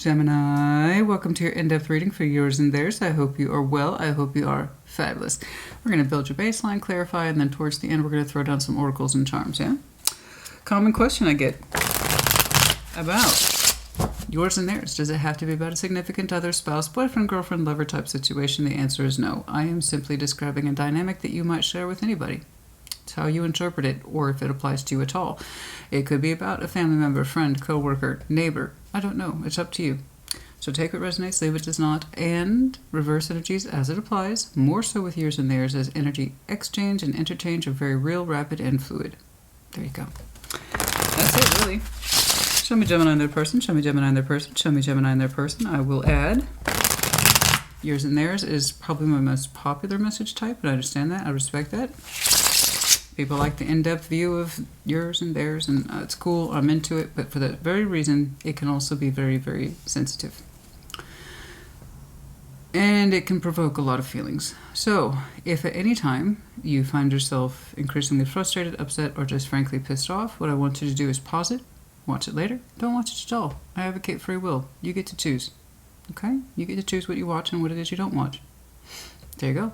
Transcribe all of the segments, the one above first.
Gemini, welcome to your in-depth reading for yours and theirs. I hope you are well. I hope you are fabulous. We're going to build your baseline, clarify, and then towards the end we're going to throw down some oracles and charms, yeah? Common question I get about yours and theirs. Does it have to be about a significant other, spouse, boyfriend, girlfriend, lover type situation? The answer is no. I am simply describing a dynamic that you might share with anybody. It's how you interpret it, or if it applies to you at all. It could be about a family member, friend, co-worker, neighbor. I don't know. It's up to you. So take what resonates, leave what does not, and reverse energies as it applies, more so with yours and theirs, as energy exchange and interchange are very real, rapid, and fluid. There you go. That's it, really. Show me Gemini and their person. Show me Gemini and their person. Show me Gemini and their person. I will add. Yours and theirs is probably my most popular message type, and I understand that. I respect that. People like the in-depth view of yours and theirs, and it's cool. I'm into it, but for that very reason, it can also be very, very sensitive. And it can provoke a lot of feelings. So, if at any time you find yourself increasingly frustrated, upset, or just frankly pissed off, what I want you to do is pause it, watch it later, don't watch it at all. I advocate free will. You get to choose. Okay? You get to choose what you watch and what it is you don't watch. There you go.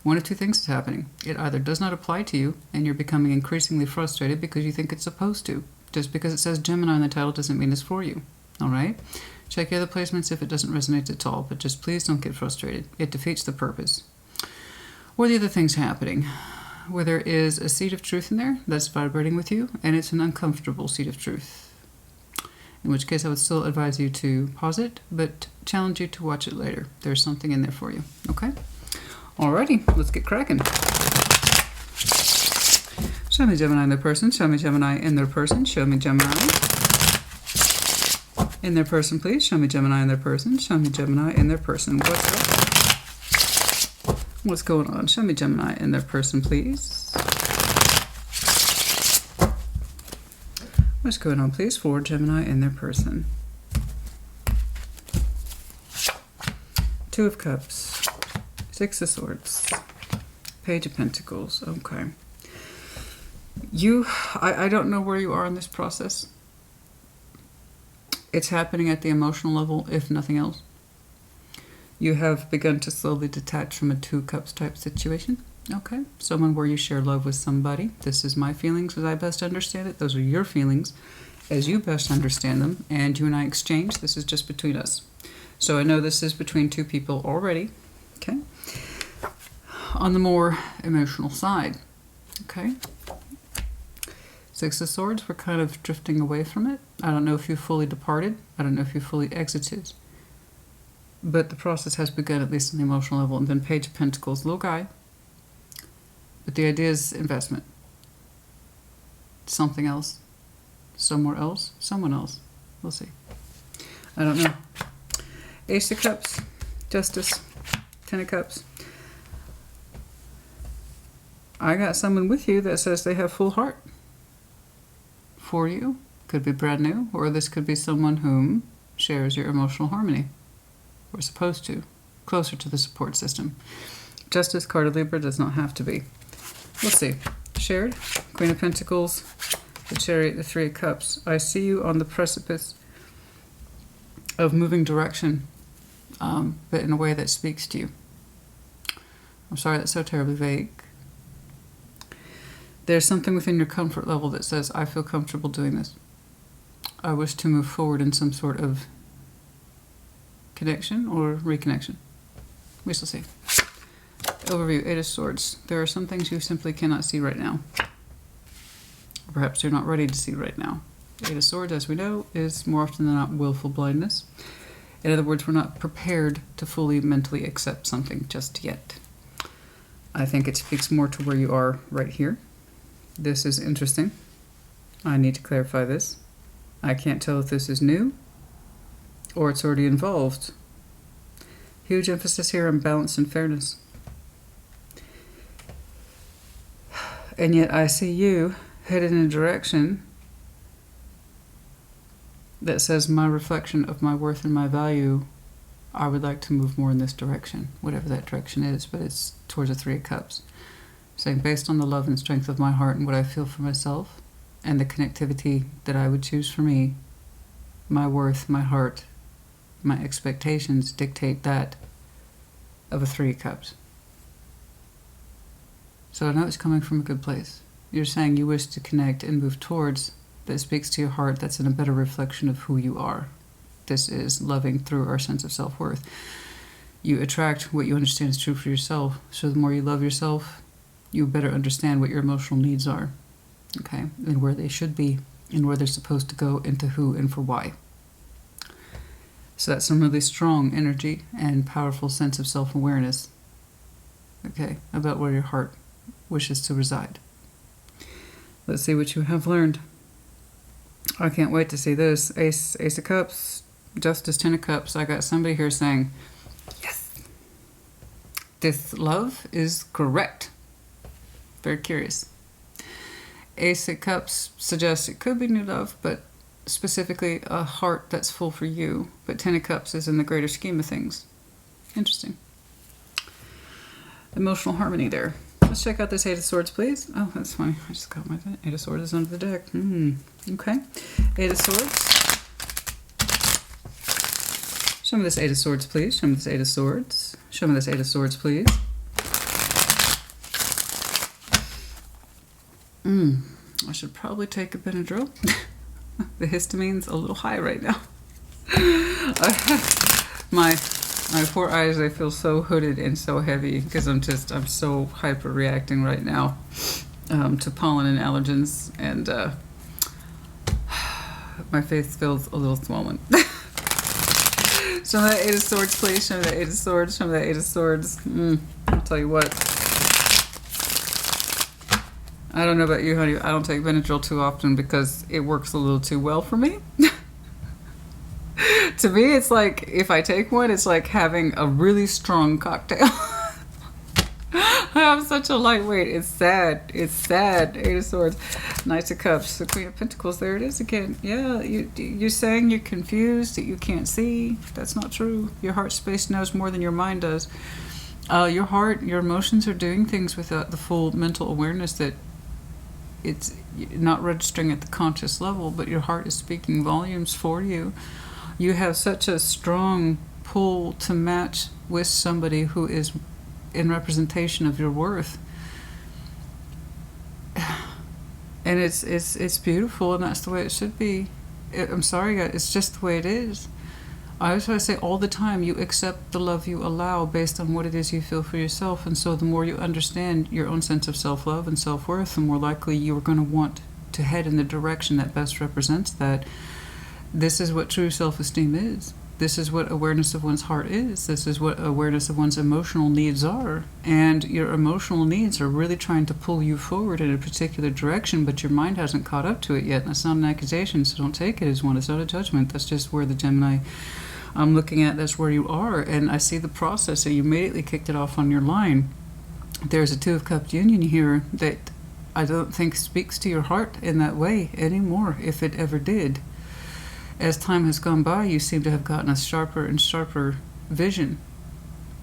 One of two things is happening. It either does not apply to you, and you're becoming increasingly frustrated because you think it's supposed to. Just because it says Gemini in the title doesn't mean it's for you. All right? Check your other placements if it doesn't resonate at all, but just please don't get frustrated. It defeats the purpose. Or the other thing's happening, where there is a seed of truth in there that's vibrating with you, and it's an uncomfortable seed of truth. In which case I would still advise you to pause it, but challenge you to watch it later. There's something in there for you. Okay? Alrighty, let's get cracking. Show me Gemini in their person. Show me Gemini in their person. Show me Gemini in their person, please. Show me Gemini in their person. Show me Gemini in their person. What's up? What's going on? Show me Gemini in their person, please. What's going on, please, for Gemini in their person? Two of Cups. Six of Swords. Page of Pentacles. Okay. I don't know where you are in this process. It's happening at the emotional level, if nothing else. You have begun to slowly detach from a Two Cups type situation. Okay. Someone where you share love with somebody. This is my feelings as I best understand it. Those are your feelings as you best understand them. And you and I exchange. This is just between us. So I know this is between two people already. Okay. On the more emotional side. Okay. Six of Swords, we're kind of drifting away from it. I don't know if you fully departed. I don't know if you fully exited. But the process has begun, at least on the emotional level. And then Page of Pentacles, little guy. But the idea is investment. Something else. Somewhere else. Someone else. We'll see. I don't know. Ace of Cups. Justice. Ten of Cups. I got someone with you that says they have full heart for you. Could be brand new, or this could be someone whom shares your emotional harmony. We're supposed to. Closer to the support system. Justice card of Libra does not have to be. We'll see. Shared. Queen of Pentacles. The Chariot. The Three of Cups. I see you on the precipice of moving direction, but in a way that speaks to you. I'm sorry, that's so terribly vague. There's something within your comfort level that says, I feel comfortable doing this. I wish to move forward in some sort of connection or reconnection. We shall see. Overview, Eight of Swords. There are some things you simply cannot see right now. Perhaps you're not ready to see right now. Eight of Swords, as we know, is more often than not willful blindness. In other words, we're not prepared to fully mentally accept something just yet. I think it speaks more to where you are right here. This is interesting. I need to clarify this. I can't tell if this is new or it's already involved. Huge emphasis here on balance and fairness. And yet I see you headed in a direction that says my reflection of my worth and my value, I would like to move more in this direction, whatever that direction is, but it's towards the Three of Cups. Saying based on the love and strength of my heart and what I feel for myself and the connectivity that I would choose for me, my worth, my heart, my expectations dictate that of a Three of Cups. So I know it's coming from a good place. You're saying you wish to connect and move towards that speaks to your heart, that's in a better reflection of who you are. This is loving through our sense of self-worth. You attract what you understand is true for yourself. So the more you love yourself, you better understand what your emotional needs are, okay, and where they should be, and where they're supposed to go, and to who and for why. So that's some really strong energy and powerful sense of self-awareness, okay, about where your heart wishes to reside. Let's see what you have learned. I can't wait to see this. Ace of Cups, Justice, Ten of Cups. I got somebody here saying, yes, this love is correct. Very curious. Ace of Cups suggests it could be new love, but specifically a heart that's full for you. But Ten of Cups is in the greater scheme of things. Interesting. Emotional harmony there. Let's check out this Eight of Swords, please. Oh, that's funny. I just got my Eight of Swords is under the deck. Okay. Eight of Swords. Show me this Eight of Swords, please. Show me this Eight of Swords. Show me this Eight of Swords, please. I should probably take a Benadryl. The histamine's a little high right now. My poor eyes, they feel so hooded and so heavy because I'm so hyper reacting right now to pollen and allergens, and my face feels a little swollen. Show me that Eight of Swords, please. Show me that Eight of Swords. Show me that Eight of Swords. I'll tell you what. I don't know about you, honey. I don't take Benadryl too often because it works a little too well for me. To me, it's like, if I take one, it's like having a really strong cocktail. I'm such a lightweight. It's sad. It's sad. Eight of Swords. Knight of Cups. The Queen of Pentacles. There it is again. Yeah, you're saying you're confused, that you can't see. That's not true. Your heart space knows more than your mind does. Your heart, your emotions are doing things without the full mental awareness that it's not registering at the conscious level, but your heart is speaking volumes for you. You have such a strong pull to match with somebody who is in representation of your worth. And it's beautiful, and that's the way it should be. I'm sorry, guys, it's just the way it is. I always try to say all the time, you accept the love you allow based on what it is you feel for yourself. And so the more you understand your own sense of self-love and self-worth, the more likely you're going to want to head in the direction that best represents that. This is what true self-esteem is. This is what awareness of one's heart is. This is what awareness of one's emotional needs are. And your emotional needs are really trying to pull you forward in a particular direction, but your mind hasn't caught up to it yet. And that's not an accusation, so don't take it as one. It's not a judgment. That's just where the Gemini I'm looking at, that's where you are. And I see the process, so you immediately kicked it off on your line. There's a Two of Cups union here that I don't think speaks to your heart in that way anymore, if it ever did. As time has gone by, you seem to have gotten a sharper and sharper vision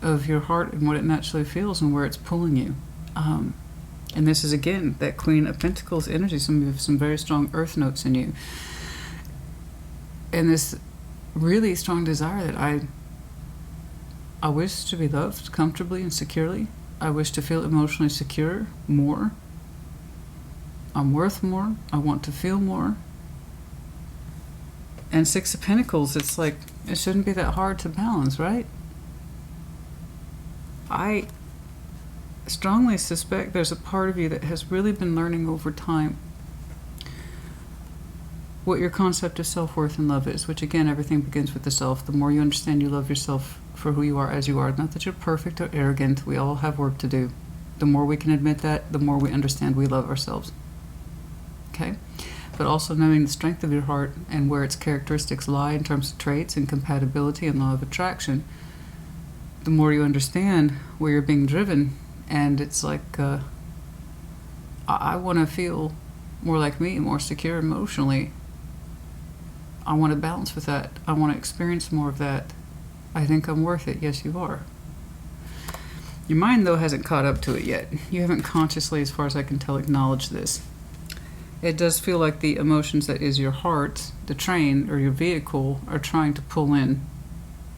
of your heart and what it naturally feels and where it's pulling you. And this is, again, that Queen of Pentacles energy. Some of you have some very strong earth notes in you. And this really strong desire that I wish to be loved comfortably and securely. I wish to feel emotionally secure more. I'm worth more. I want to feel more. And Six of Pentacles, it's like, it shouldn't be that hard to balance, right? I strongly suspect there's a part of you that has really been learning over time what your concept of self-worth and love is, which again, everything begins with the self. The more you understand you love yourself for who you are as you are, not that you're perfect or arrogant, we all have work to do. The more we can admit that, the more we understand we love ourselves. Okay? But also knowing the strength of your heart and where its characteristics lie in terms of traits and compatibility and law of attraction, the more you understand where you're being driven. And it's like, I want to feel more like me, more secure emotionally. I want to balance with that. I want to experience more of that. I think I'm worth it. Yes, you are. Your mind, though, hasn't caught up to it yet. You haven't consciously, as far as I can tell, acknowledged this. It does feel like the emotions that is your heart, the train, or your vehicle, are trying to pull in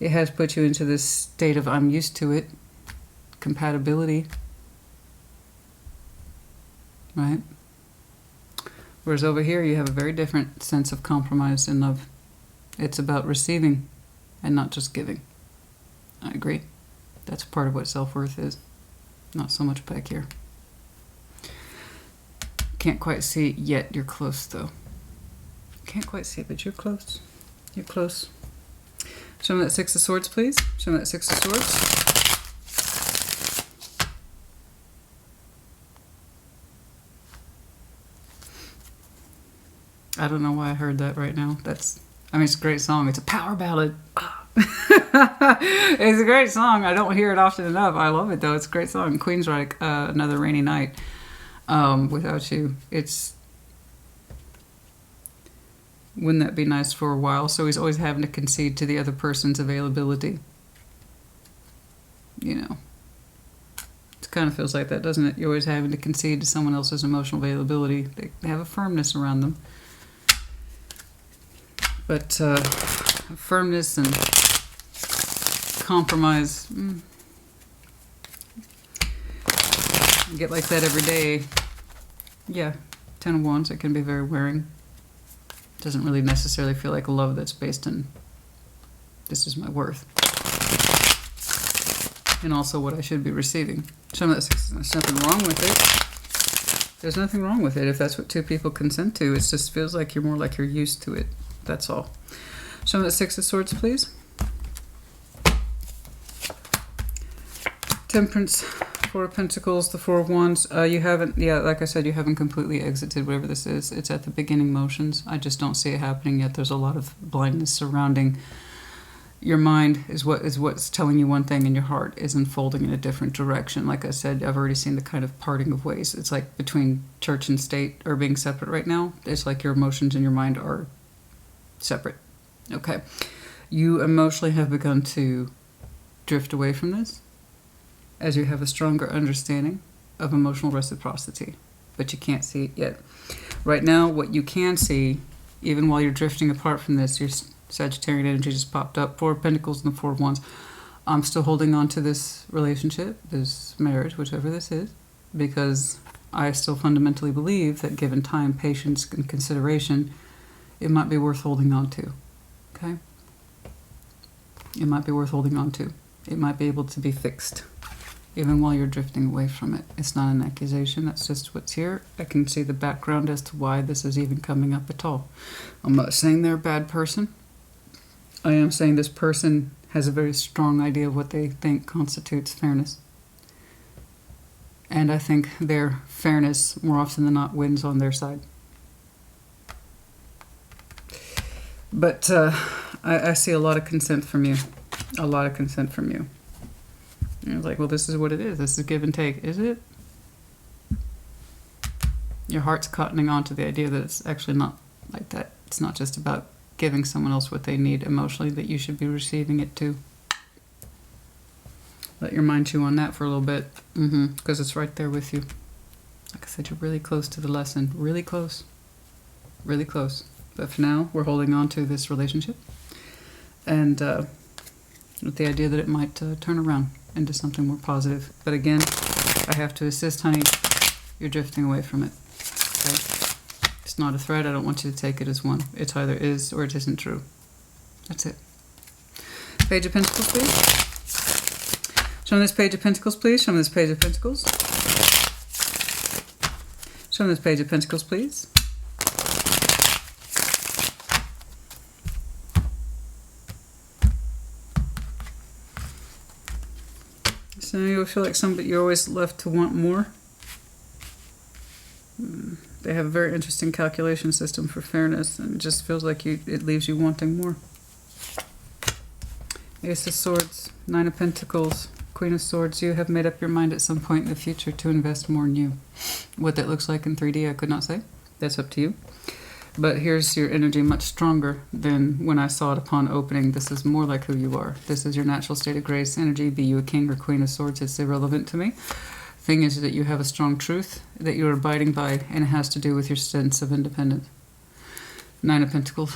it has put you into this state of I'm used to it, compatibility, right? Whereas over here you have a very different sense of compromise in love. It's about receiving and not just giving. I agree. That's part of what self-worth is. Not so much back here. Can't quite see it yet. You're close though. Can't quite see it, but you're close. You're close. Show me that Six of Swords, please. Show me that Six of Swords. I don't know why I heard that right now. I mean, it's a great song. It's a power ballad. It's a great song. I don't hear it often enough. I love it, though. It's a great song. Queensryche, Another Rainy Night. Without You. Wouldn't that be nice for a while? So he's always having to concede to the other person's availability. You know. It kind of feels like that, doesn't it? You're always having to concede to someone else's emotional availability. They have a firmness around them. But firmness and compromise, you get like that every day. Yeah, 10 of Wands, it can be very wearing. Doesn't really necessarily feel like love that's based on this is my worth. And also what I should be receiving. Show me that there's nothing wrong with it. There's nothing wrong with it if that's what two people consent to. It just feels like you're more like you're used to it. That's all. Show me that Six of Swords, please. Temperance, Four of Pentacles, the Four of Wands. You haven't, yeah, like I said, you haven't completely exited whatever this is. It's at the beginning motions. I just don't see it happening yet. There's a lot of blindness surrounding your mind is what's telling you one thing, and your heart is unfolding in a different direction. Like I said, I've already seen the kind of parting of ways. It's like between church and state are being separate right now. It's like your emotions and your mind are separate. Okay. You emotionally have begun to drift away from this as you have a stronger understanding of emotional reciprocity, but you can't see it yet. Right now, what you can see, even while you're drifting apart from this, your Sagittarian energy just popped up, Four of Pentacles and the Four of Wands. I'm still holding on to this relationship, this marriage, whichever this is, because I still fundamentally believe that given time, patience, and consideration, it might be worth holding on to. Okay? It might be worth holding on to. It might be able to be fixed, even while you're drifting away from it. It's not an accusation. That's just what's here. I can see the background as to why this is even coming up at all. I'm not saying they're a bad person. I am saying this person has a very strong idea of what they think constitutes fairness. And I think their fairness, more often than not, wins on their side. But I see a lot of consent from you. A lot of consent from you. And it's like, well, this is what it is. This is give and take. Is it? Your heart's cottoning on to the idea that it's actually not like that. It's not just about giving someone else what they need emotionally, that you should be receiving it too. Let your mind chew on that for a little bit. Because it's right there with you. Like I said, you're really close to the lesson. Really close. Really close. But for now, we're holding on to this relationship. And with the idea that it might turn around into something more positive. But again, I have to assist, honey. You're drifting away from it. Okay? It's not a threat. I don't want you to take it as one. It either is or it isn't true. That's it. Page of Pentacles, please. Show me this Page of Pentacles, please. Show me this Page of Pentacles. Show me this Page of Pentacles, please. So you feel like you're always left to want more. They have a very interesting calculation system for fairness, and it just feels like it leaves you wanting more. Ace of Swords, Nine of Pentacles, Queen of Swords. You have made up your mind at some point in the future to invest more in you. What that looks like in 3D, I could not say. That's up to you. But here's your energy much stronger than when I saw it upon opening. This is more like who you are. This is your natural state of grace energy. Be you a king or queen of swords, it's irrelevant to me. Thing is that you have a strong truth that you are abiding by, and it has to do with your sense of independence. Nine of Pentacles.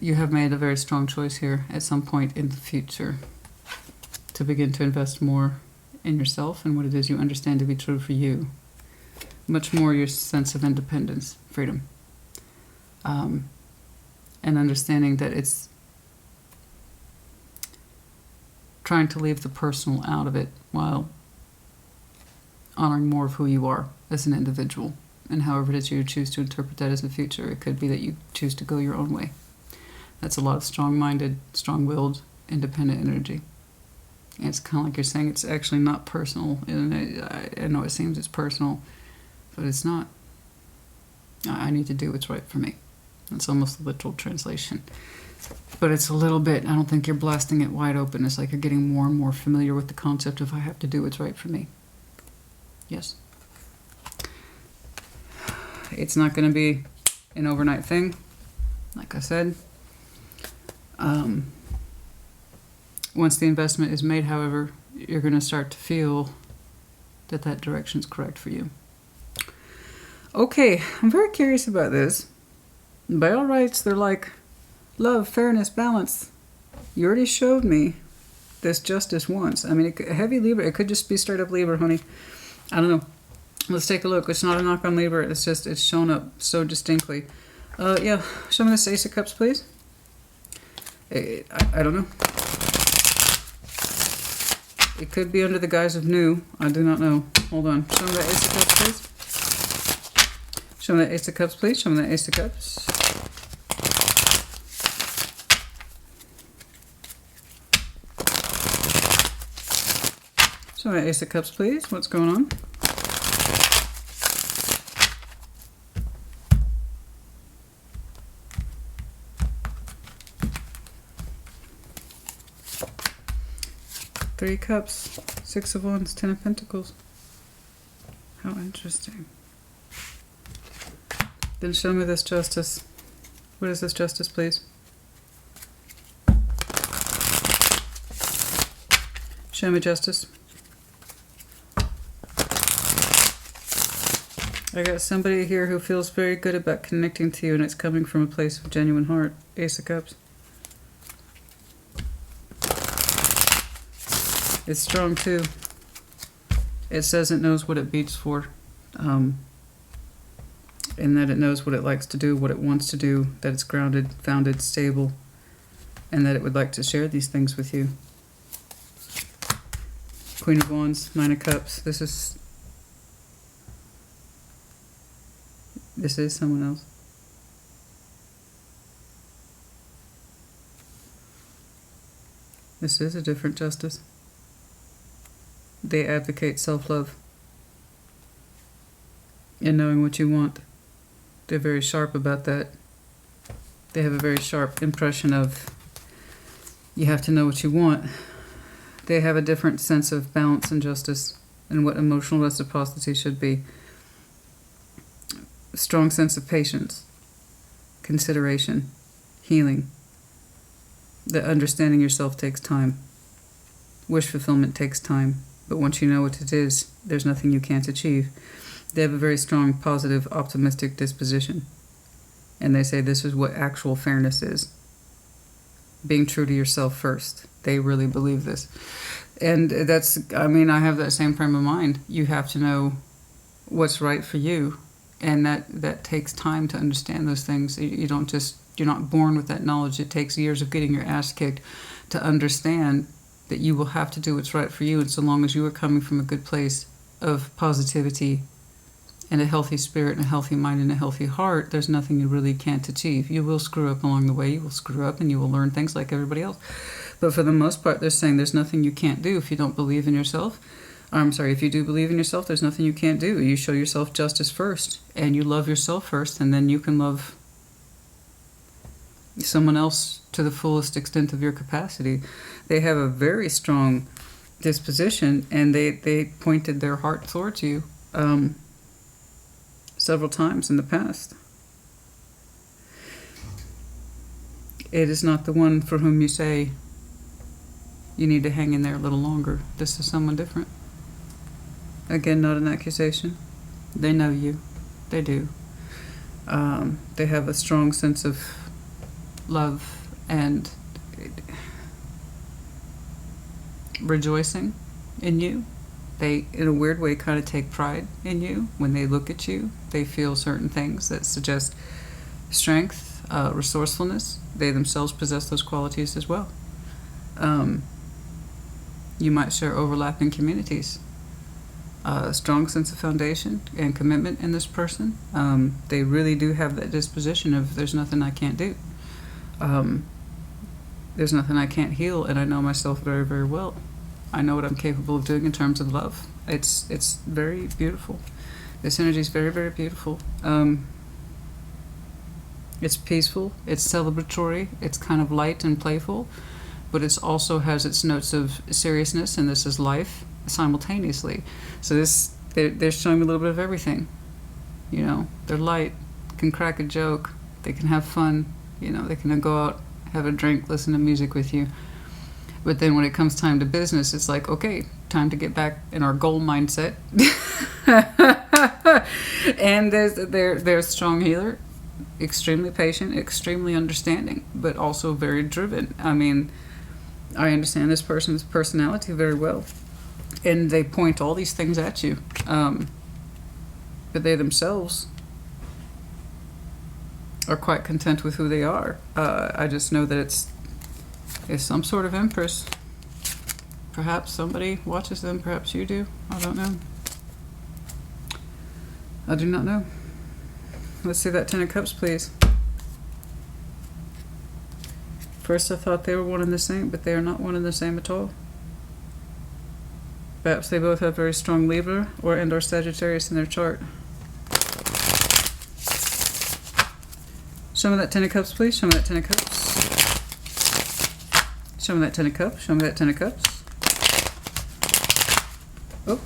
you have made a very strong choice here at some point in the future to begin to invest more in yourself and what it is you understand to be true for you. Much more your sense of independence, freedom, and understanding that it's trying to leave the personal out of it while honoring more of who you are as an individual. And however it is you choose to interpret that as the future, it could be that you choose to go your own way. That's a lot of strong-minded, strong-willed, independent energy. And it's kind of like you're saying it's actually not personal. And I know it seems it's personal, but it's not. I need to do what's right for me. That's almost a literal translation. But it's a little bit, I don't think you're blasting it wide open. It's like you're getting more and more familiar with the concept of I have to do what's right for me. Yes. It's not going to be an overnight thing, like I said. Once the investment is made, however, you're going to start to feel that that direction's correct for you. Okay, I'm very curious about this. By all rights, they're like love, fairness, balance. You already showed me this justice once. I mean, heavy Libra, it could just be straight up Libra, honey. I don't know. Let's take a look. It's not a knock on Libra. It's just, it's shown up so distinctly. Yeah, show me this Ace of Cups, please. I don't know. It could be under the guise of new. I do not know. Hold on. Show me that Ace of Cups, please. Show me that Ace of Cups, please. Show me that Ace of Cups. Show me that Ace of Cups, please. What's going on? Three Cups, Six of Wands, Ten of Pentacles. How interesting. Then show me this Justice. What is this Justice, please? Show me Justice. I got somebody here who feels very good about connecting to you, and it's coming from a place of genuine heart. Ace of Cups. It's strong too. It says it knows what it beats for, and that it knows what it likes to do, what it wants to do, that it's grounded, founded, stable, and that it would like to share these things with you. Queen of Wands, Nine of Cups. This is someone else. This is a different Justice. They advocate self-love and knowing what you want. They're very sharp about that. They have a very sharp impression of you have to know what you want. They have a different sense of balance and justice and what emotional reciprocity should be. A strong sense of patience, consideration, healing. The understanding yourself takes time. Wish fulfillment takes time. But once you know what it is, there's nothing you can't achieve. They have a very strong, positive, optimistic disposition. And they say this is what actual fairness is. Being true to yourself first. They really believe this. And that's, I mean, I have that same frame of mind. You have to know what's right for you. And that takes time to understand those things. You don't just, you're not born with that knowledge. It takes years of getting your ass kicked to understand that you will have to do what's right for you, and so long as you are coming from a good place of positivity and a healthy spirit and a healthy mind and a healthy heart, there's nothing you really can't achieve. You will screw up along the way, you will screw up, and you will learn things like everybody else. But for the most part, they're saying there's nothing you can't do if you don't believe in yourself. I'm sorry, if you do believe in yourself, there's nothing you can't do. You show yourself justice first, and you love yourself first, and then you can love someone else to the fullest extent of your capacity. They have a very strong disposition, and they pointed their heart towards you several times in the past. It is not the one for whom you say you need to hang in there a little longer. This is someone different. Again, not an accusation. They know you. They do. They have a strong sense of love and rejoicing in you. They, in a weird way, kind of take pride in you. When they look at you, they feel certain things that suggest strength, resourcefulness. They themselves possess those qualities as well. You might share overlapping communities. A strong sense of foundation and commitment in this person. They really do have that disposition of there's nothing I can't do. There's nothing I can't heal, and I know myself very, very well. I know what I'm capable of doing in terms of love. It's very beautiful. This energy is very, very beautiful. It's peaceful, it's celebratory, it's kind of light and playful, but it also has its notes of seriousness, and this is life simultaneously. So they're showing me a little bit of everything. You know, they're light, can crack a joke, they can have fun, you know, they can go out, have a drink, listen to music with you. But then when it comes time to business, it's like, okay, time to get back in our goal mindset. And they're a strong healer, extremely patient, extremely understanding, but also very driven. I mean, I understand this person's personality very well. And they point all these things at you. But they themselves are quite content with who they are. I just know that it's some sort of empress. Perhaps somebody watches them, perhaps you do. I don't know. I do not know. Let's see that Ten of Cups, please. First I thought they were one and the same, but they are not one and the same at all. Perhaps they both have very strong Libra or Sagittarius in their chart. Show me that Ten of Cups, please. Show me that Ten of Cups. Show me that Ten of Cups. Show me that Ten of Cups. Oh.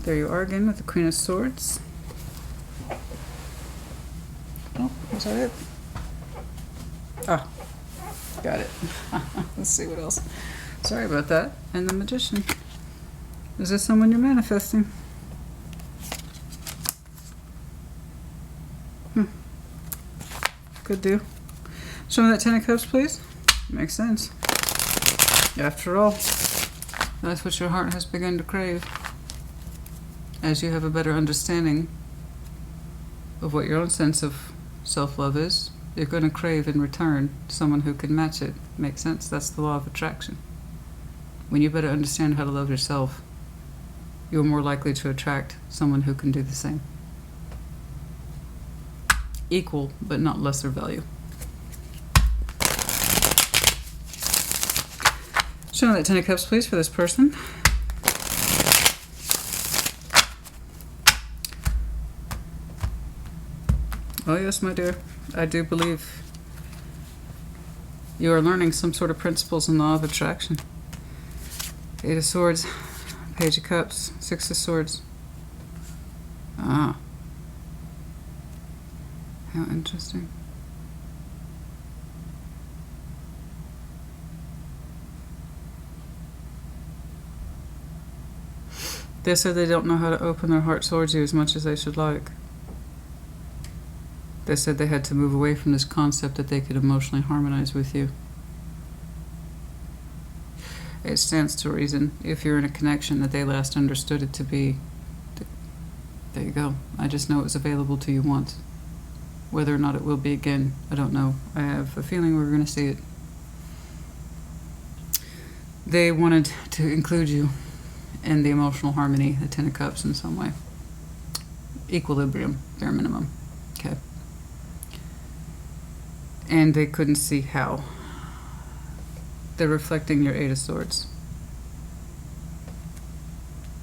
There you are again with the Queen of Swords. Oh, was that it? Ah, got it. Let's see what else. Sorry about that. And the Magician. Is this someone you're manifesting? Good deal. Show me that Ten of Cups, please. Makes sense. After all, that's what your heart has begun to crave. As you have a better understanding of what your own sense of self-love is, you're going to crave in return someone who can match it. Makes sense? That's the law of attraction. When you better understand how to love yourself, you're more likely to attract someone who can do the same. Equal, but not lesser value. Show me that Ten of Cups, please, for this person. Oh yes, my dear. I do believe you are learning some sort of principles in the law of attraction. Eight of Swords, Page of Cups, Six of Swords. Ah. How interesting. They said they don't know how to open their heart towards you as much as they should like. They said they had to move away from this concept that they could emotionally harmonize with you. It stands to reason, if you're in a connection, that they last understood it to be. There you go. I just know it was available to you once. Whether or not it will be again, I don't know. I have a feeling we're going to see it. They wanted to include you in the emotional harmony, the Ten of Cups, in some way. Equilibrium, bare minimum. Okay. And they couldn't see how. They're reflecting your Eight of Swords.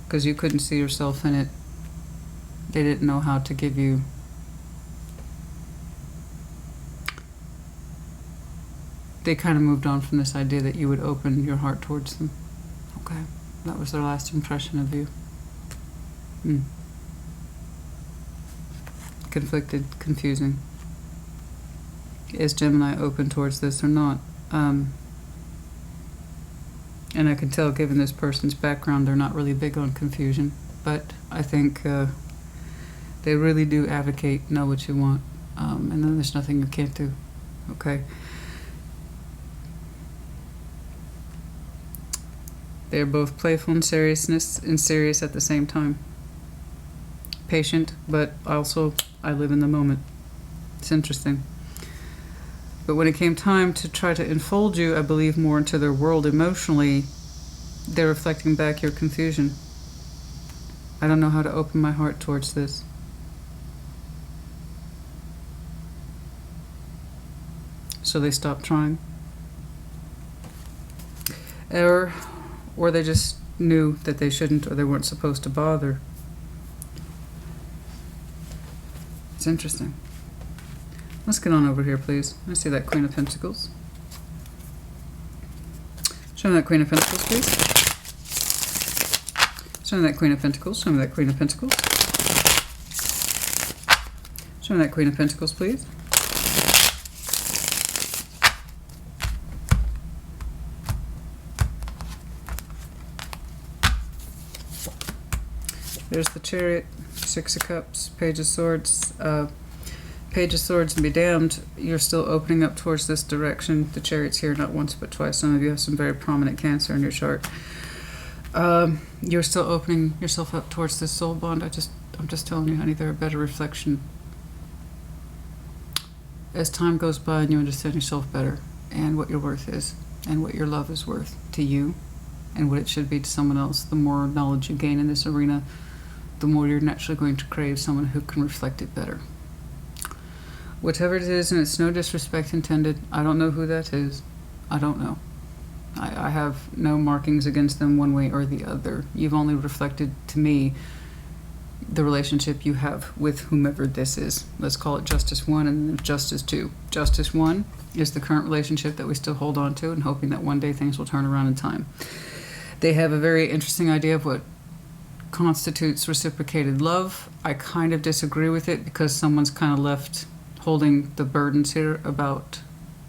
Because you couldn't see yourself in it. They didn't know how to give you they kind of moved on from this idea that you would open your heart towards them. Okay. That was their last impression of you. Conflicted, confusing. Is Gemini open towards this or not? And I can tell, given this person's background, they're not really big on confusion. But I think they really do advocate know what you want. And then there's nothing you can't do. Okay. They're both playful and serious at the same time. Patient, but also I live in the moment. It's interesting. But when it came time to try to enfold you, I believe, more into their world emotionally, they're reflecting back your confusion. I don't know how to open my heart towards this. So they stopped trying. Or they just knew that they shouldn't, or they weren't supposed to bother. It's interesting. Let's get on over here, please. I see that Queen of Pentacles. Show me that Queen of Pentacles, please. Show me that Queen of Pentacles. Show me that Queen of Pentacles. Show me that Queen of Pentacles, please. There's the Chariot, Six of Cups, Page of Swords. Page of Swords, and be damned, you're still opening up towards this direction. The Chariot's here not once but twice. Some of you have some very prominent Cancer in your chart. You're still opening yourself up towards this soul bond. I'm just telling you, honey, they're a better reflection. As time goes by and you understand yourself better and what your worth is and what your love is worth to you and what it should be to someone else, the more knowledge you gain in this arena, the more you're naturally going to crave someone who can reflect it better. Whatever it is, and it's no disrespect intended, I don't know who that is. I don't know. I have no markings against them one way or the other. You've only reflected to me the relationship you have with whomever this is. Let's call it Justice 1 and then Justice 2. Justice 1 is the current relationship that we still hold on to and hoping that one day things will turn around in time. They have a very interesting idea of what constitutes reciprocated love. I kind of disagree with it because someone's kind of left holding the burdens here about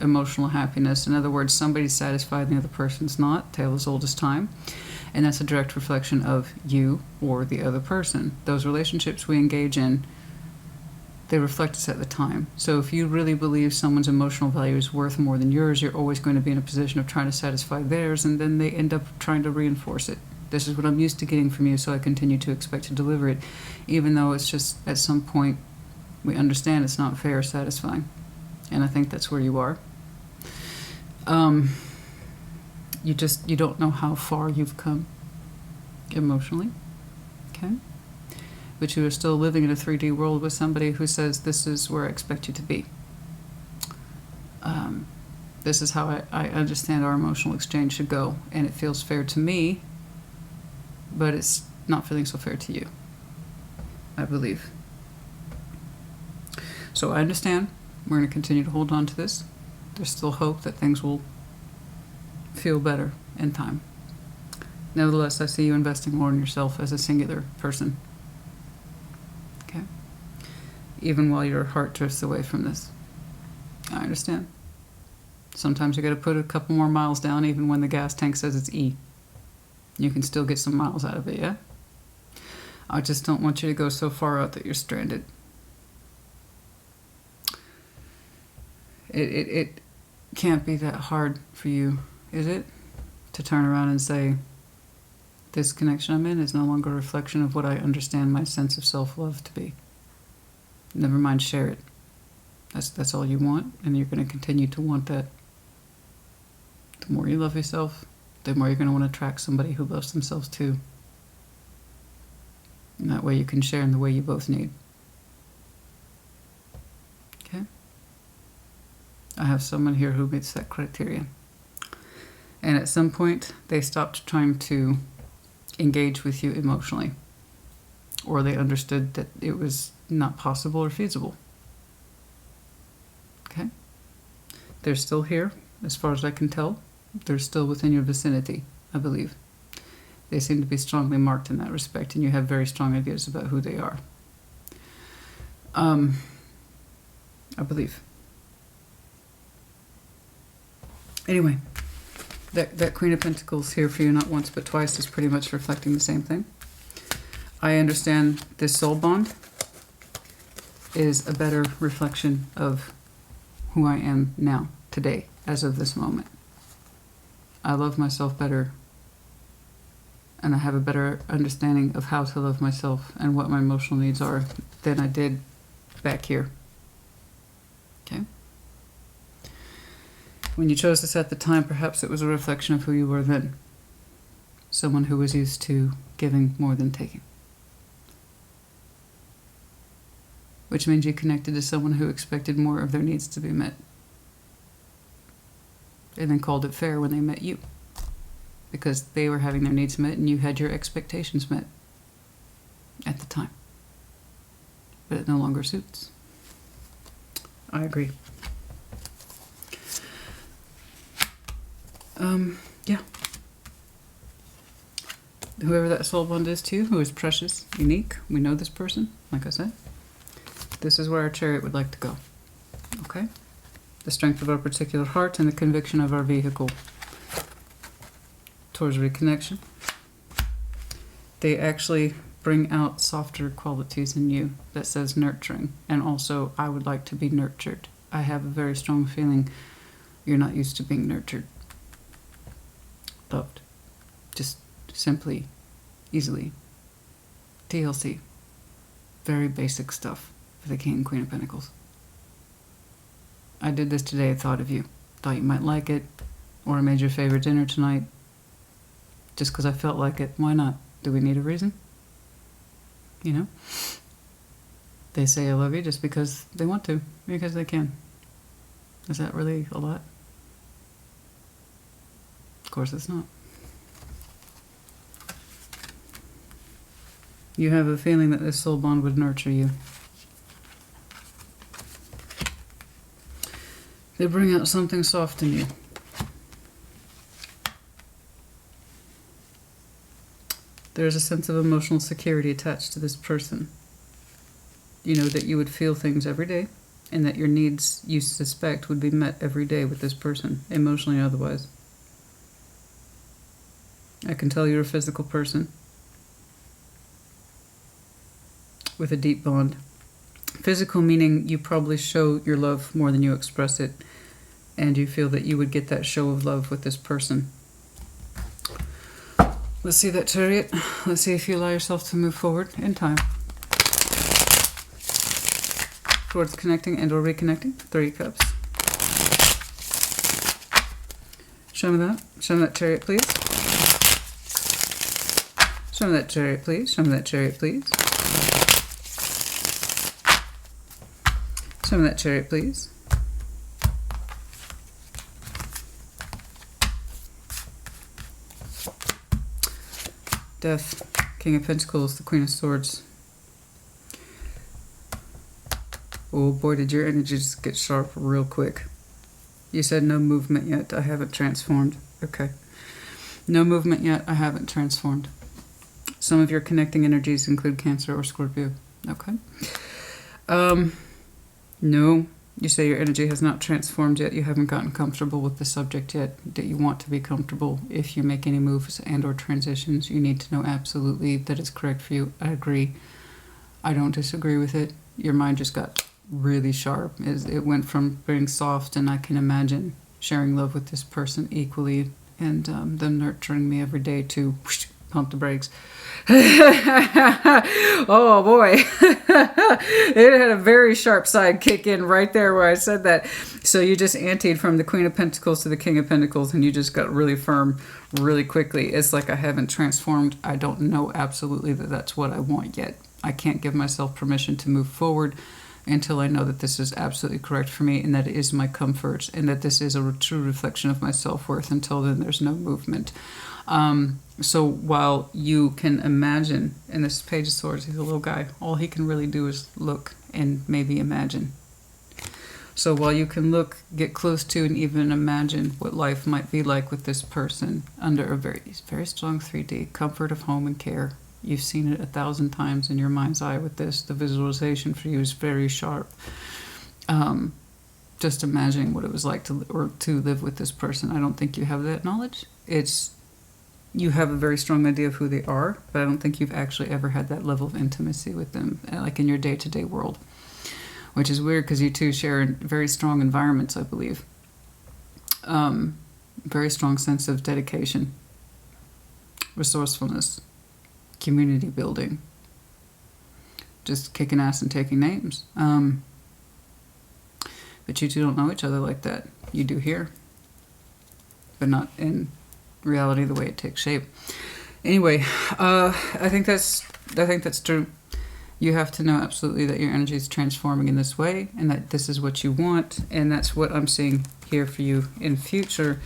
emotional happiness. In other words, somebody's satisfied and the other person's not. Tale as old as time. And that's a direct reflection of you or the other person. Those relationships we engage in, they reflect us at the time. So if you really believe someone's emotional value is worth more than yours, you're always going to be in a position of trying to satisfy theirs, and then they end up trying to reinforce it. This is what I'm used to getting from you, so I continue to expect to deliver it, even though it's just at some point we understand it's not fair or satisfying. And I think that's where you are. You don't know how far you've come emotionally, okay? But you are still living in a 3D world with somebody who says, this is where I expect you to be. This is how I understand our emotional exchange should go, and it feels fair to me, but it's not feeling so fair to you, I believe. So I understand. We're going to continue to hold on to this. There's still hope that things will feel better in time. Nevertheless, I see you investing more in yourself as a singular person. Okay? Even while your heart drifts away from this. I understand. Sometimes you got to put a couple more miles down even when the gas tank says it's E. You can still get some miles out of it, yeah? I just don't want you to go so far out that you're stranded. It can't be that hard for you, is it? To turn around and say, this connection I'm in is no longer a reflection of what I understand my sense of self-love to be. Never mind, share it. That's all you want, and you're going to continue to want that. The more you love yourself, the more you're going to want to attract somebody who loves themselves too. And that way you can share in the way you both need. Okay? I have someone here who meets that criteria. And at some point, they stopped trying to engage with you emotionally. Or they understood that it was not possible or feasible. Okay? They're still here, as far as I can tell. They're still within your vicinity, I believe. They seem to be strongly marked in that respect, and you have very strong ideas about who they are. I believe. Anyway, that Queen of Pentacles here for you not once but twice is pretty much reflecting the same thing. I understand this soul bond. is a better reflection of who I am now, today, as of this moment. I love myself better, and I have a better understanding of how to love myself and what my emotional needs are than I did back here. Okay? When you chose this at the time, perhaps it was a reflection of who you were then. Someone who was used to giving more than taking. Which means you connected to someone who expected more of their needs to be met. And then called it fair when they met you. Because they were having their needs met and you had your expectations met at the time. But it no longer suits. I agree. Yeah. Whoever that soul bond is to you, who is precious, unique, we know this person, like I said. This is where our chariot would like to go. Okay? The strength of our particular heart and the conviction of our vehicle towards reconnection. They actually bring out softer qualities in you that says nurturing. And also, I would like to be nurtured. I have a very strong feeling you're not used to being nurtured. Loved. Just simply, easily. TLC. Very basic stuff for the King and Queen of Pentacles. I did this today. I thought of you. Thought you might like it. Or I made your favorite dinner tonight. Just because I felt like it. Why not? Do we need a reason? You know? They say I love you just because they want to. Because they can. Is that really a lot? Of course it's not. You have a feeling that this soul bond would nurture you. They bring out something soft in you. There's a sense of emotional security attached to this person. You know that you would feel things every day, and that your needs, you suspect, would be met every day with this person, emotionally and otherwise. I can tell you're a physical person with a deep bond. Physical meaning you probably show your love more than you express it, and you feel that you would get that show of love with this person. Let's see that chariot. Let's see if you allow yourself to move forward in time towards connecting and or reconnecting. 3 cups. Show me that. Show me that chariot, please. Show me that chariot, please. Show me that chariot, please. Show me that chariot, please. Death, King of Pentacles, the Queen of Swords. Oh boy, did your energy just get sharp real quick. You said no movement yet, I haven't transformed. Okay. No movement yet, I haven't transformed. Some of your connecting energies include Cancer or Scorpio. Okay. No. You say your energy has not transformed yet. You haven't gotten comfortable with the subject yet. That you want to be comfortable. If you make any moves and or transitions, you need to know absolutely that it's correct for you. I agree. I don't disagree with it. Your mind just got really sharp. It went from being soft, and I can imagine sharing love with this person equally, and them nurturing me every day to whoosh, pump the brakes. Oh boy. It had a very sharp side kick in right there where I said that. So you just anteed from the Queen of Pentacles to the King of Pentacles, and you just got really firm really quickly. It's like I haven't transformed. I don't know absolutely that that's what I want yet. I can't give myself permission to move forward until I know that this is absolutely correct for me, and that it is my comfort, and that this is a true reflection of my self-worth. Until then, there's no movement. So while you can imagine, and this Page of Swords, he's a little guy, all he can really do is look and maybe imagine. So while you can look, get close to, and even imagine what life might be like with this person under a very, very strong 3D, comfort of home and care. You've seen it 1,000 times in your mind's eye with this. The visualization for you is very sharp. Just imagining what it was like to live with this person. I don't think you have that knowledge. You have a very strong idea of who they are, but I don't think you've actually ever had that level of intimacy with them, like in your day-to-day world. which is weird because you two share very strong environments, I believe. Very strong sense of dedication, resourcefulness, community building, just kicking ass and taking names. But you two don't know each other like that. You do here, but not in reality the way it takes shape. Anyway, I think that's true. You have to know absolutely that your energy is transforming in this way, and that this is what you want, and that's what I'm seeing here for you in future,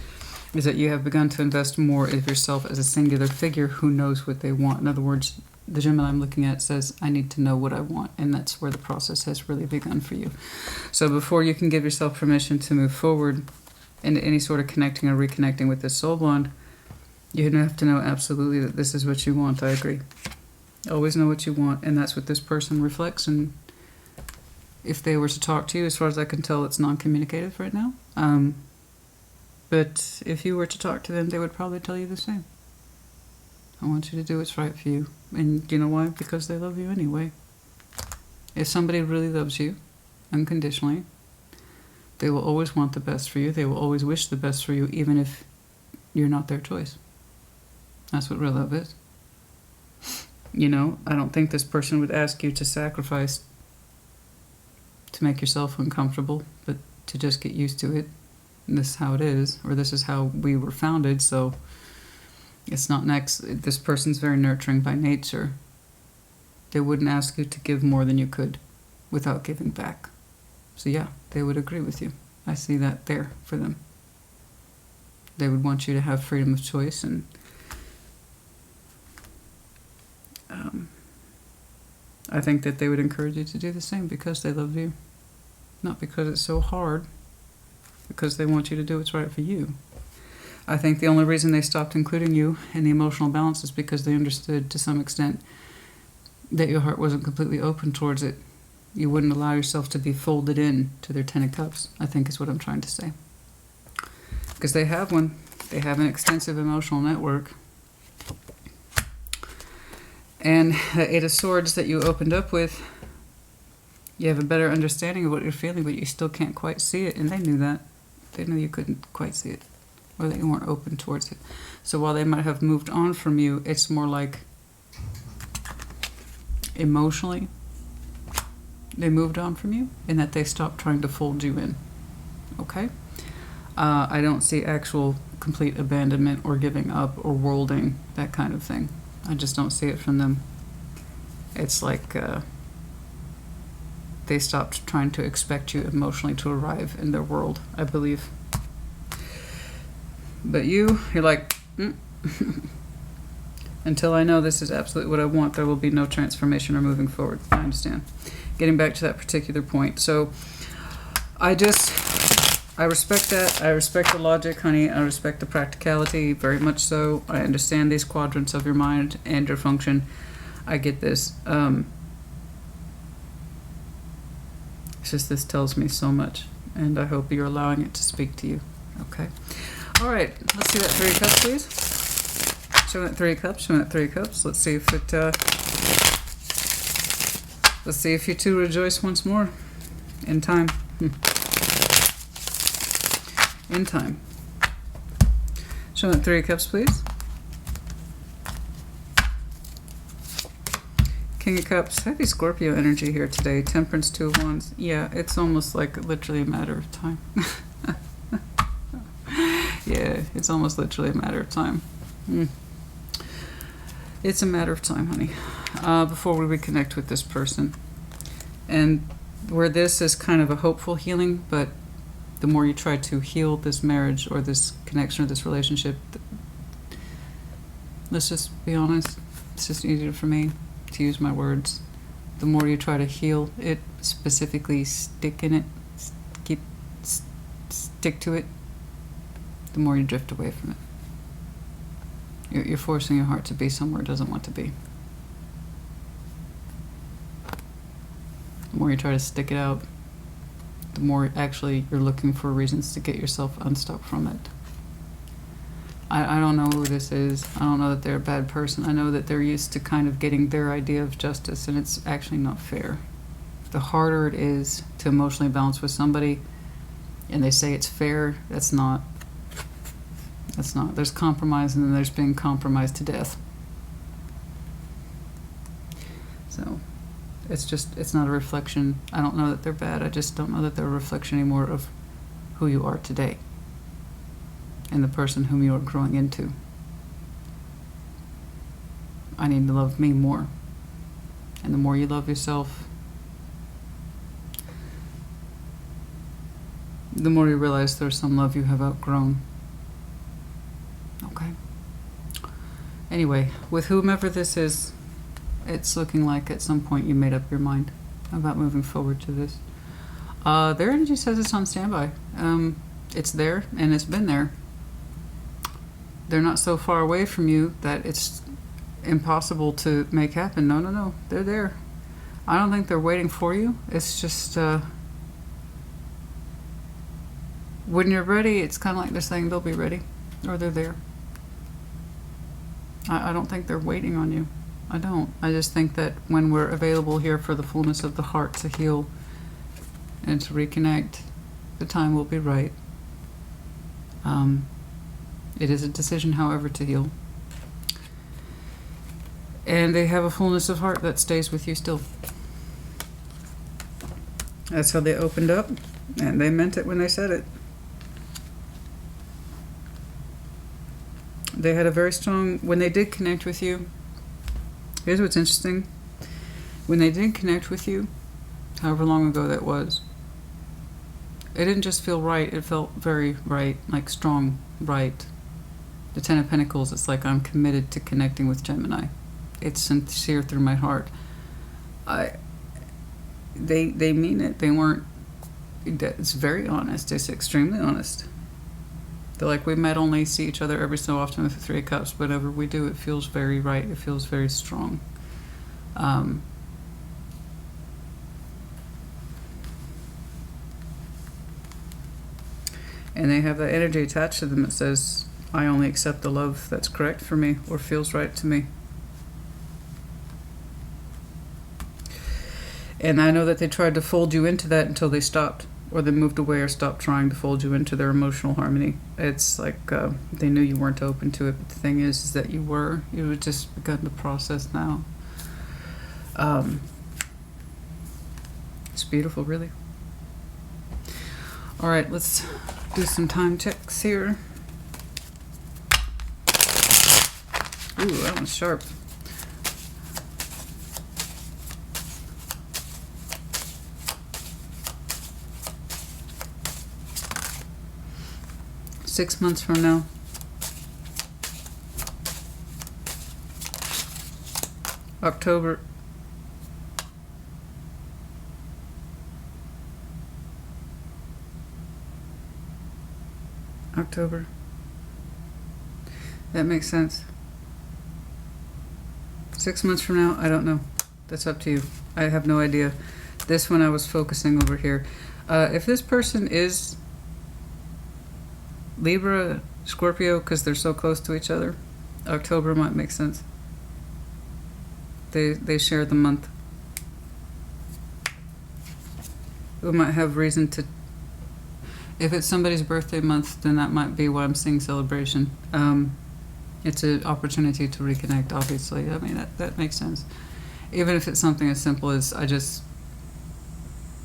is that you have begun to invest more of yourself as a singular figure who knows what they want. In other words, the Gemini I'm looking at says, I need to know what I want, and that's where the process has really begun for you. So before you can give yourself permission to move forward into any sort of connecting or reconnecting with this soul bond, you have to know absolutely that this is what you want. I agree. Always know what you want, and that's what this person reflects. And if they were to talk to you, as far as I can tell, it's non-communicative right now. But if you were to talk to them, they would probably tell you the same. I want you to do what's right for you. And you know why? Because they love you anyway. If somebody really loves you unconditionally, they will always want the best for you. They will always wish the best for you, even if you're not their choice. That's what real love is. You know, I don't think this person would ask you to sacrifice to make yourself uncomfortable, but to just get used to it. And this is how it is, or this is how we were founded, so it's not next. This person's very nurturing by nature. They wouldn't ask you to give more than you could without giving back. So yeah, they would agree with you. I see that there for them. They would want you to have freedom of choice, and I think that they would encourage you to do the same because they love you. Not because it's so hard, because they want you to do what's right for you. I think the only reason they stopped including you in the emotional balance is because they understood to some extent that your heart wasn't completely open towards it. You wouldn't allow yourself to be folded in to their Ten of Cups, I think is what I'm trying to say. Because they have one. They have an extensive emotional network. And the Eight of Swords that you opened up with, you have a better understanding of what you're feeling, but you still can't quite see it. And they knew that. They knew you couldn't quite see it, or that you weren't open towards it. So while they might have moved on from you, it's more like emotionally they moved on from you, and that they stopped trying to fold you in. Okay? I don't see actual complete abandonment or giving up or worlding, that kind of thing. I just don't see it from them. It's like they stopped trying to expect you emotionally to arrive in their world, I believe. But you're like, until I know this is absolutely what I want, there will be no transformation or moving forward. I understand. Getting back to that particular point. So I respect that. I respect the logic, honey. I respect the practicality, very much so. I understand these quadrants of your mind and your function. I get this. It's just this tells me so much, and I hope you're allowing it to speak to you. Okay. All right. Let's see that Three of Cups, please. Show that Three of Cups. Show that Three of Cups. Let's see if it. Let's see if you two rejoice once more in time. In time. Show that Three of Cups, please. King of Cups. Heavy Scorpio energy here today. Temperance, Two of Wands. Yeah, it's almost like literally a matter of time. Yeah, it's almost literally a matter of time. It's a matter of time, honey. Before we reconnect with this person. And where this is kind of a hopeful healing, but the more you try to heal this marriage or this connection or this relationship, let's just be honest, it's just easier for me to use my words. The more you try to heal it, specifically stick in it, stick to it, the more you drift away from it. You're forcing your heart to be somewhere it doesn't want to be. The more you try to stick it out, the more actually you're looking for reasons to get yourself unstuck from it. I don't know who this is. I don't know that they're a bad person. I know that they're used to kind of getting their idea of justice, and it's actually not fair. If the harder it is to emotionally balance with somebody, and they say it's fair, that's not. That's not. There's compromise, and then there's being compromised to death. So it's not a reflection. I don't know that they're bad. I just don't know that they're a reflection anymore of who you are today and the person whom you are growing into. I need to love me more. And the more you love yourself, the more you realize there's some love you have outgrown. Okay. Anyway, with whomever this is, it's looking like at some point you made up your mind about moving forward to this. Their energy says it's on standby. It's there, and it's been there. They're not so far away from you that it's impossible to make happen. No, no, no. They're there. I don't think they're waiting for you. It's just, when you're ready, it's kind of like they're saying they'll be ready, or they're there. I don't think they're waiting on you. I don't. I just think that when we're available here for the fullness of the heart to heal and to reconnect, the time will be right. It is a decision, however, to heal. And they have a fullness of heart that stays with you still. That's how they opened up, and they meant it when they said it. They had a very strong, when they did connect with you, here's what's interesting. When they did connect with you, however long ago that was, it didn't just feel right, it felt very right, like strong, right. The Ten of Pentacles, it's like I'm committed to connecting with Gemini. It's sincere through my heart. They mean it. They weren't, it's very honest. It's extremely honest. They're like, we might only see each other every so often with the Three of Cups. Whatever we do, it feels very right. It feels very strong. And they have that energy attached to them that says, I only accept the love that's correct for me or feels right to me. And I know that they tried to fold you into that until they stopped, or they moved away or stopped trying to fold you into their emotional harmony. It's like they knew you weren't open to it, but the thing is that you were. You had just begun the process now. It's beautiful, really. All right, let's do some time checks here. Ooh, that one's sharp. Six months from now. October. October. That makes sense. 6 months from now, I don't know. That's up to you. I have no idea. This one I was focusing over here. If this person is Libra, Scorpio, because they're so close to each other, October might make sense. They share the month. We might have reason to... If it's somebody's birthday month, then that might be why I'm seeing celebration. It's an opportunity to reconnect, obviously. I mean, that makes sense. Even if it's something as simple as, I just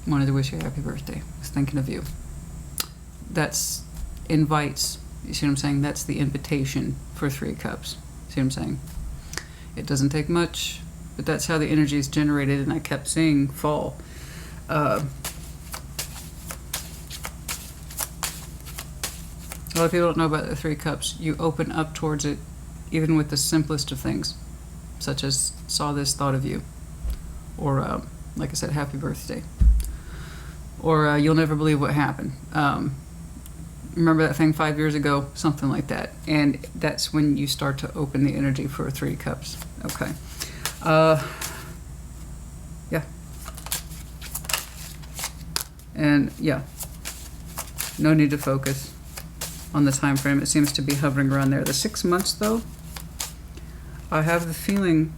wanted to wish you a happy birthday. I was thinking of you. That's invites. You see what I'm saying? That's the invitation for Three of Cups. See what I'm saying? It doesn't take much, but that's how the energy is generated, and I kept seeing fall. A lot of people don't know about the Three of Cups. You open up towards it even with the simplest of things, such as saw this, thought of you, or like I said, happy birthday, or you'll never believe what happened. Remember that thing 5 years ago? Something like that. And that's when you start to open the energy for Three of Cups. Okay. Yeah. And yeah, no need to focus on the time frame. It seems to be hovering around there. The 6 months, though, I have the feeling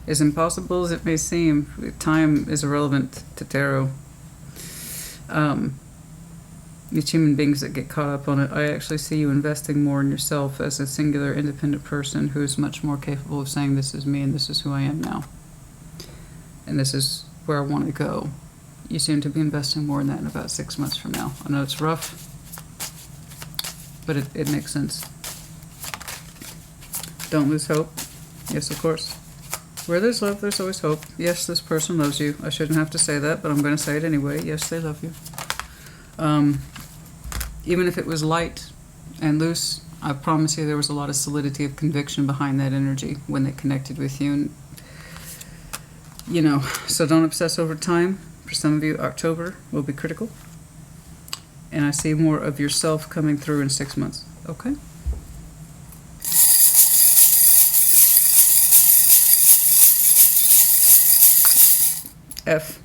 As impossible as it may seem, time is irrelevant to tarot. It's human beings that get caught up on it. I actually see you investing more in yourself as a singular, independent person who's much more capable of saying, this is me and this is who I am now. And this is where I want to go. You seem to be investing more in that in about 6 months from now. I know it's rough, but it makes sense. Don't lose hope. Yes, of course. Where there's love, there's always hope. Yes, this person loves you. I shouldn't have to say that, but I'm going to say it anyway. Yes, they love you. Even if it was light and loose, I promise you there was a lot of solidity of conviction behind that energy when they connected with you. And, you know, so don't obsess over time. For some of you, October will be critical. And I see more of yourself coming through in 6 months. Okay? F.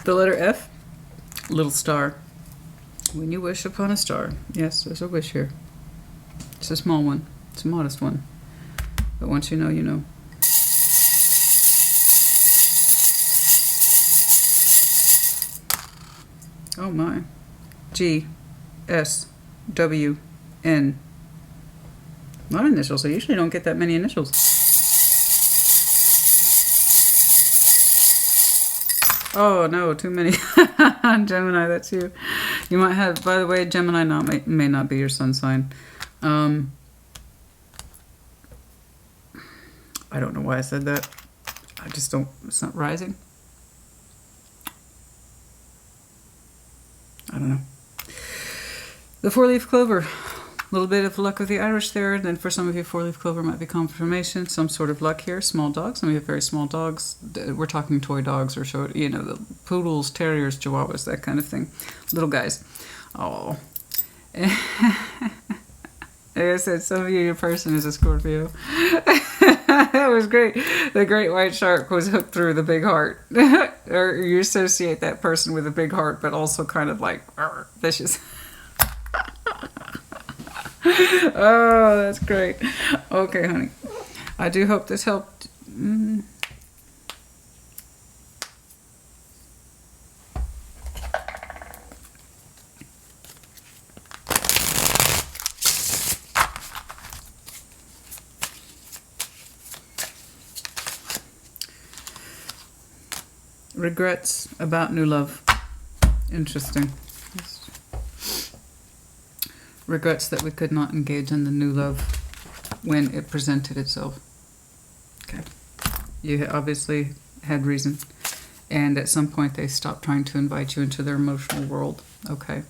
The letter F, little star. When you wish upon a star. Yes, there's a wish here. It's a small one. It's a modest one. But once you know, you know. Oh my. G, S, W, N. A lot of initials. I usually don't get that many initials. Oh no, too many. Gemini, that's you. You might have, by the way, Gemini may not be your sun sign. I don't know why I said that. I just don't, it's not rising. I don't know. The four-leaf clover. A little bit of luck with the Irish there. And then for some of you, four-leaf clover might be confirmation. Some sort of luck here. Small dogs. Some of you have very small dogs. We're talking toy dogs or, you know, the poodles, terriers, chihuahuas, that kind of thing. Little guys. Oh. Like I said, some of you, your person is a Scorpio. That was great. The great white shark was hooked through the big heart. Or you associate that person with a big heart, but also kind of like vicious. Oh, that's great. Okay, honey. I do hope this helped. Regrets about new love. Interesting. Regrets that we could not engage in the new love when it presented itself. Okay. You obviously had reason. And at some point they stopped trying to invite you into their emotional world. Okay.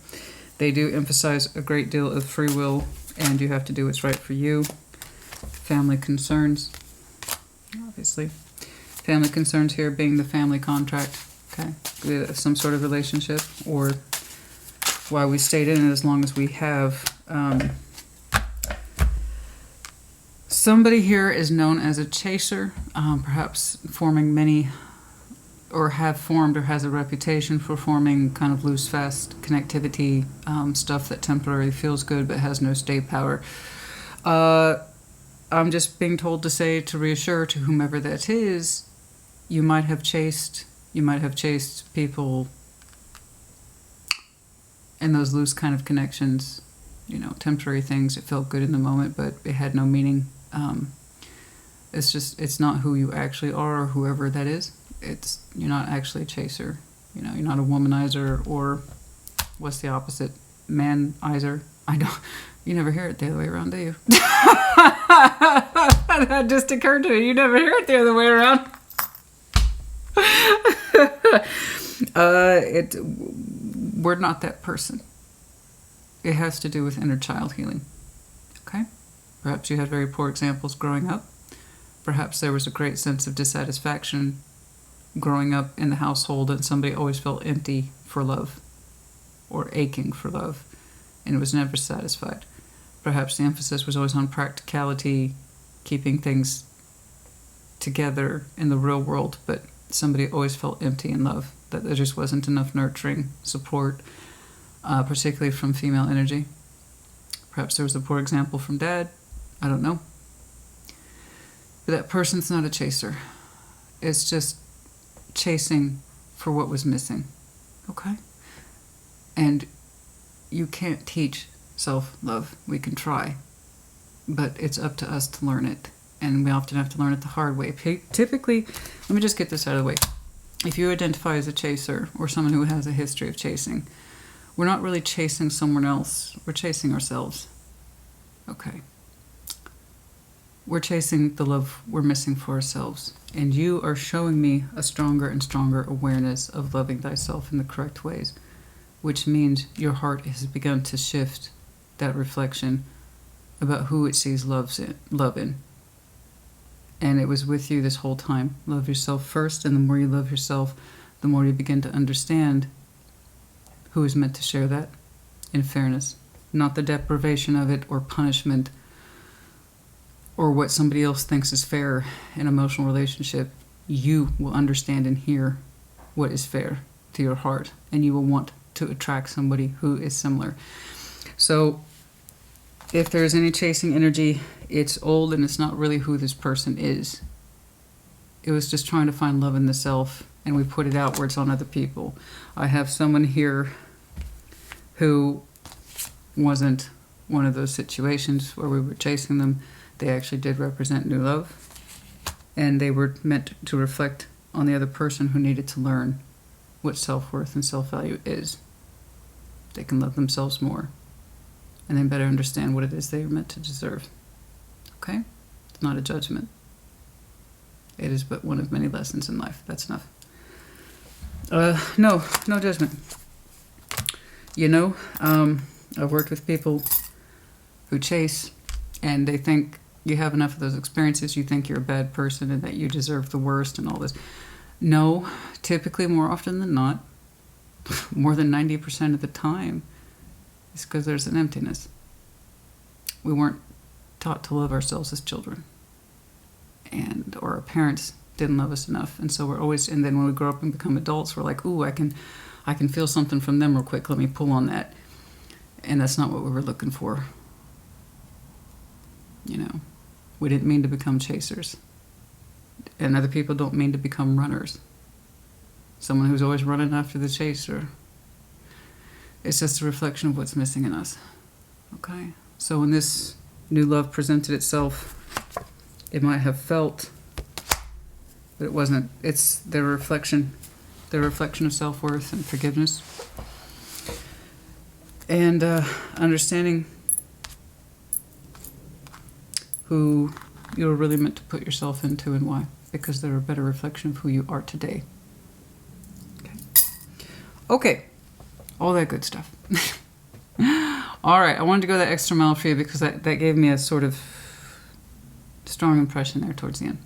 They do emphasize a great deal of free will, and you have to do what's right for you. Family concerns. Obviously. Family concerns here being the family contract. Okay. Some sort of relationship, or why we stayed in it as long as we have. Somebody here is known as a chaser, perhaps forming many, or have formed or has a reputation for forming kind of loose, fast connectivity, stuff that temporarily feels good but has no stay power. I'm just being told to say, to reassure to whomever that is, you might have chased people and those loose kind of connections, you know, temporary things. It felt good in the moment, but it had no meaning. It's not who you actually are, or whoever that is. You're not actually a chaser. You know, you're not a womanizer, or what's the opposite? Manizer. You never hear it the other way around, do you? That just occurred to me. You never hear it the other way around. We're not that person. It has to do with inner child healing. Okay? Perhaps you had very poor examples growing up. Perhaps there was a great sense of dissatisfaction growing up in the household, and somebody always felt empty for love or aching for love, and it was never satisfied. Perhaps the emphasis was always on practicality, keeping things together in the real world, but somebody always felt empty in love, that there just wasn't enough nurturing support, particularly from female energy. Perhaps there was a poor example from dad. I don't know. But that person's not a chaser. It's just chasing for what was missing. Okay? And you can't teach self-love. We can try. But it's up to us to learn it. And we often have to learn it the hard way. Typically, let me just get this out of the way. If you identify as a chaser or someone who has a history of chasing, we're not really chasing someone else. We're chasing ourselves. Okay. We're chasing the love we're missing for ourselves. And you are showing me a stronger and stronger awareness of loving thyself in the correct ways, which means your heart has begun to shift that reflection about who it sees love in. And it was with you this whole time. Love yourself first, and the more you love yourself, the more you begin to understand who is meant to share that in fairness. Not the deprivation of it or punishment or what somebody else thinks is fair in an emotional relationship. You will understand and hear what is fair to your heart, and you will want to attract somebody who is similar. So if there's any chasing energy, it's old and it's not really who this person is. It was just trying to find love in the self, and we put it outwards on other people. I have someone here who wasn't one of those situations where we were chasing them. They actually did represent new love, and they were meant to reflect on the other person who needed to learn what self-worth and self-value is. They can love themselves more, and then better understand what it is they are meant to deserve. Okay? It's not a judgment. It is but one of many lessons in life. That's enough. No judgment. You know, I've worked with people who chase, and they think you have enough of those experiences, you think you're a bad person and that you deserve the worst and all this. No, typically more often than not, more than 90% of the time, it's because there's an emptiness. We weren't taught to love ourselves as children, or our parents didn't love us enough, and so we're always. And then when we grow up and become adults, we're like, "Ooh, I can feel something from them real quick. Let me pull on that," and that's not what we were looking for. You know, we didn't mean to become chasers, and other people don't mean to become runners. Someone who's always running after the chaser. It's just a reflection of what's missing in us. Okay? So when this new love presented itself, it might have felt, but it wasn't. It's their reflection of self-worth and forgiveness. And understanding who you're really meant to put yourself into and why. Because they're a better reflection of who you are today. Okay. All that good stuff. All right, I wanted to go that extra mile for you because that gave me a sort of strong impression there towards the end.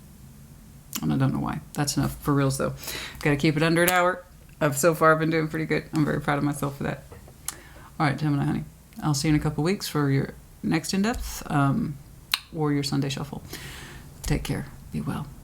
And I don't know why. That's enough for reals, though. Got to keep it under an hour. So far, I've been doing pretty good. I'm very proud of myself for that. All right, Gemini, honey. I'll see you in a couple weeks for your next in-depth or your Sunday shuffle. Take care. Be well.